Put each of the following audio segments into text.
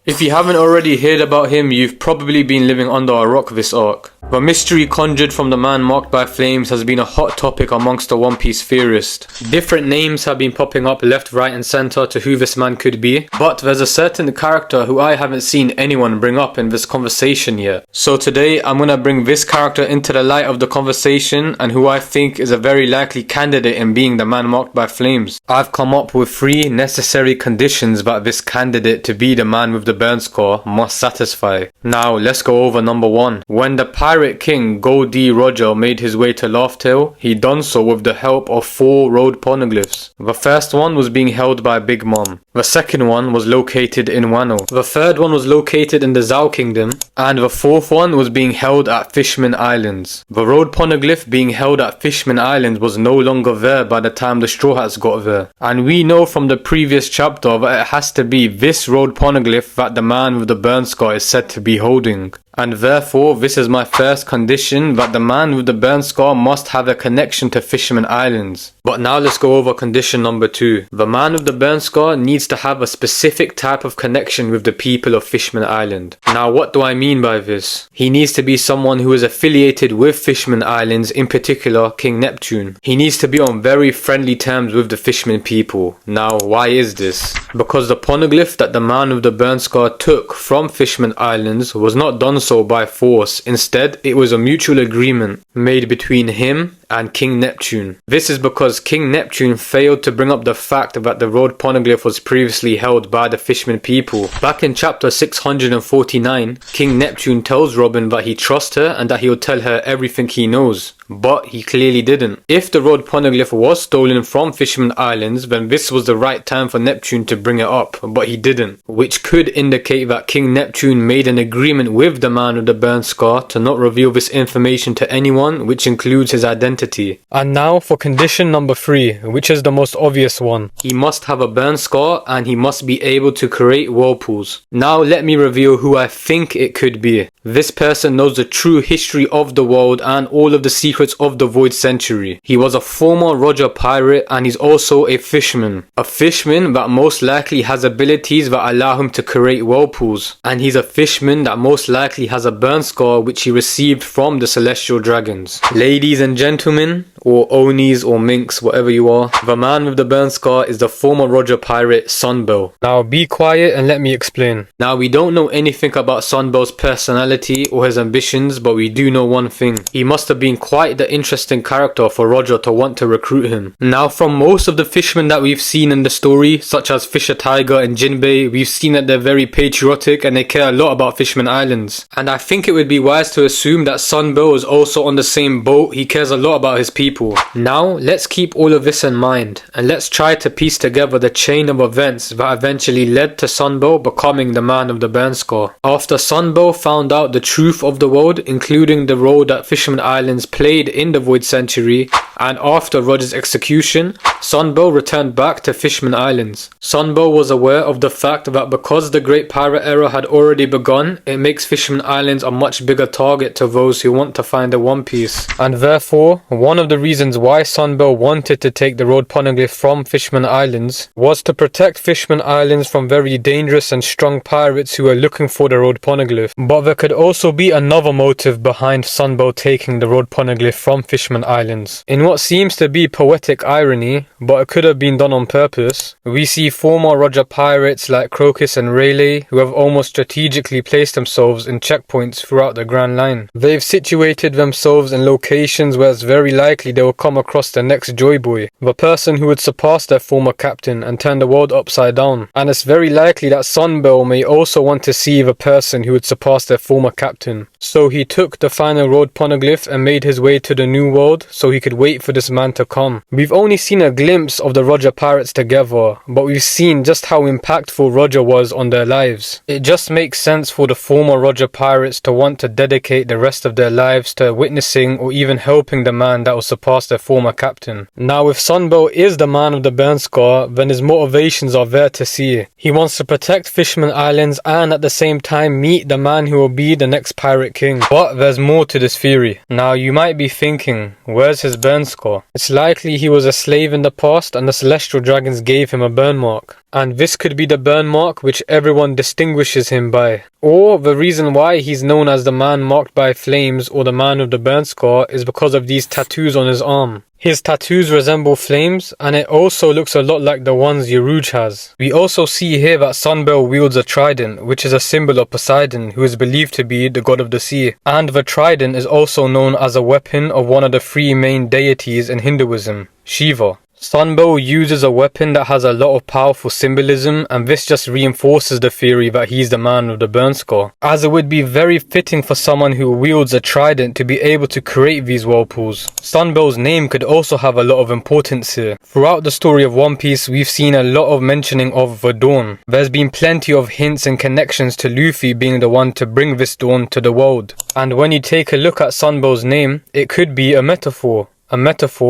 If you haven't already heard about him, you've probably been living under a rock this arc. The mystery conjured from the man marked by flames has been a hot topic amongst the One Piece theorists. Different names have been popping up left, right and center to who this man could be, but there's a certain character who I haven't seen anyone bring up in this conversation yet. So today I'm gonna bring this character into the light of the conversation and who I think is a very likely candidate in being the man marked by flames. I've come up with 3 necessary conditions that this candidate to be the man with the burn scar must satisfy. Now let's go over number 1. When the Pirate King Gold D Roger made his way to Laugh Tale, he done so with the help of 4 road poneglyphs. The first one was being held by Big Mom. The second one was located in Wano. The third one was located in the Zhao Kingdom. And the fourth one was being held at Fishman Islands. The road poneglyph being held at Fishman Islands was no longer there by the time the Straw Hats got there. And we know from the previous chapter that it has to be this road poneglyph that the man with the burn scar is said to be holding. And therefore, this is my first condition, that the man with the burn scar must have a connection to Fisherman Islands. But now let's go over condition number 2. The man with the burn scar needs to have a specific type of connection with the people of Fishman Island. Now what do I mean by this? He needs to be someone who is affiliated with Fishman Islands, in particular King Neptune. He needs to be on very friendly terms with the Fishman people. Now why is this? Because the poneglyph that the man with the burn scar took from Fishman Islands was not done so by force. Instead, it was a mutual agreement made between him and King Neptune. This is because King Neptune failed to bring up the fact that the road poneglyph was previously held by the Fishman people. Back in chapter 649, King Neptune tells Robin that he trusts her and that he'll tell her everything he knows. But he clearly didn't. If the road poneglyph was stolen from Fishman Islands, then this was the right time for Neptune to bring it up, but he didn't. Which could indicate that King Neptune made an agreement with the man with the burn scar to not reveal this information to anyone, which includes his identity. And now for condition number 3, which is the most obvious one. He must have a burn scar and he must be able to create whirlpools. Now let me reveal who I think it could be. This person knows the true history of the world and all of the secrets of the Void Century. He was a former Roger pirate and he's also a fisherman. A fisherman that most likely has abilities that allow him to create whirlpools. And he's a fisherman that most likely has a burn scar which he received from the Celestial Dragons. Ladies and gentlemen, or Onis or Minks, whatever you are, the man with the burn scar is the former Roger pirate Sunbell. Now be quiet and let me explain. Now we don't know anything about Sunbell's personality or his ambitions, but we do know one thing. He must have been quite the interesting character for Roger to want to recruit him. Now from most of the fishermen that we've seen in the story, such as Fisher Tiger and Jinbei, we've seen that they're very patriotic and they care a lot about Fishman Islands. And I think it would be wise to assume that Sunbell is also on the same boat. He cares a lot about his people. Now let's keep all of this in mind and let's try to piece together the chain of events that eventually led to Sunbell becoming the man of the burn scar. After Sunbell found out the truth of the world, including the role that Fisherman Islands played in the Void Century, and after Roger's execution, Sunbell returned back to Fishman Islands. Sunbell was aware of the fact that because the Great Pirate Era had already begun, it makes Fishman Islands a much bigger target to those who want to find the One Piece. And therefore, one of the reasons why Sunbell wanted to take the road poneglyph from Fishman Islands was to protect Fishman Islands from very dangerous and strong pirates who were looking for the road poneglyph. But there could also be another motive behind Sunbell taking the road poneglyph from Fishman Islands. In what seems to be poetic irony, but it could have been done on purpose, we see former Roger pirates like Crocus and Rayleigh who have almost strategically placed themselves in checkpoints throughout the Grand Line. They've situated themselves in locations where it's very likely they will come across the next Joy Boy, the person who would surpass their former captain and turn the world upside down. And it's very likely that Sunbell may also want to see the person who would surpass their former captain. So he took the final road poneglyph and made his way to the New World so he could wait for this man to come. We've only seen a glimpse of the Roger pirates together, but we've seen just how impactful Roger was on their lives. It just makes sense for the former Roger pirates to want to dedicate the rest of their lives to witnessing or even helping the man that will surpass their former captain. Now if Sunbell is the man of the burn scar, then his motivations are there to see. He wants to protect Fishman Islands and at the same time meet the man who will be the next pirate king. But there's more to this theory. Now you might be thinking, where's his burn scar? It's likely he was a slave in the past and the Celestial Dragons gave him a burn mark. And this could be the burn mark which everyone distinguishes him by. Or the reason why he's known as the man marked by flames or the man with the burn scar is because of these tattoos on his arm. His tattoos resemble flames, and it also looks a lot like the ones Yaruj has. We also see here that Sunbell wields a trident, which is a symbol of Poseidon, who is believed to be the god of the sea. And the trident is also known as a weapon of one of the three main deities in Hinduism, Shiva. Sunbell uses a weapon that has a lot of powerful symbolism, and this just reinforces the theory that he's the man with the burn scar, as it would be very fitting for someone who wields a trident to be able to create these whirlpools. Sunbell's name could also have a lot of importance here. Throughout the story of One Piece, we've seen a lot of mentioning of the dawn. There's been plenty of hints and connections to Luffy being the one to bring this dawn to the world. And when you take a look at Sunbell's name, it could be a metaphor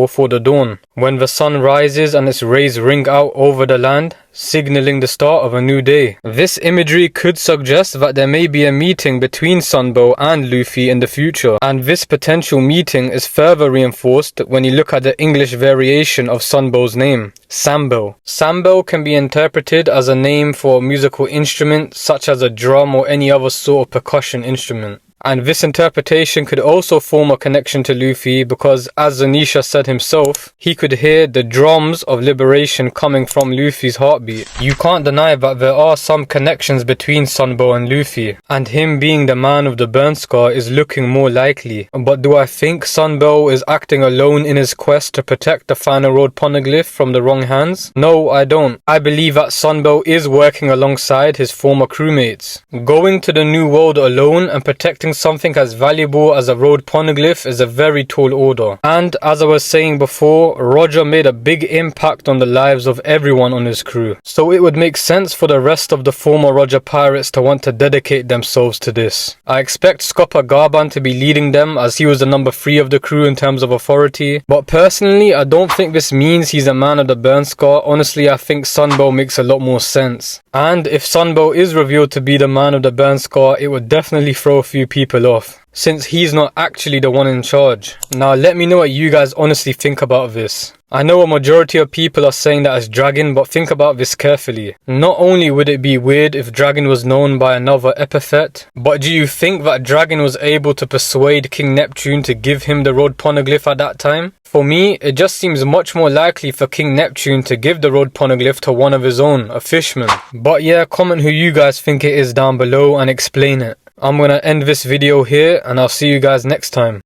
for the dawn, when the sun rises and its rays ring out over the land, signaling the start of a new day. This imagery could suggest that there may be a meeting between Sunbell and Luffy in the future, and this potential meeting is further reinforced when you look at the English variation of Sunbell's name, Sambell. Sambell can be interpreted as a name for a musical instrument such as a drum or any other sort of percussion instrument. And this interpretation could also form a connection to Luffy because, as Zanisha said himself, he could hear the drums of liberation coming from Luffy's heartbeat. You can't deny that there are some connections between Sunbell and Luffy, and him being the man with the burn scar is looking more likely. But do I think Sunbell is acting alone in his quest to protect the final road poneglyph from the wrong hands? No, I don't. I believe that Sunbell is working alongside his former crewmates. Going to the new world alone and protecting something as valuable as a road poneglyph is a very tall order. And as I was saying before, Roger made a big impact on the lives of everyone on his crew. So it would make sense for the rest of the former Roger pirates to want to dedicate themselves to this. I expect Scopper Garban to be leading them as he was the number 3 of the crew in terms of authority. But personally, I don't think this means he's a man of the burn scar. Honestly, I think Sunbell makes a lot more sense. And if Sunbell is revealed to be the man of the burn scar, it would definitely throw a few people off, since he's not actually the one in charge. Now let me know what you guys honestly think about this. I know a majority of people are saying that as Dragon, but think about this carefully. Not only would it be weird if Dragon was known by another epithet, but do you think that Dragon was able to persuade King Neptune to give him the road poneglyph at that time? For me, it just seems much more likely for King Neptune to give the road poneglyph to one of his own, a fishman. But yeah, comment who you guys think it is down below and explain it. I'm gonna end this video here, and I'll see you guys next time.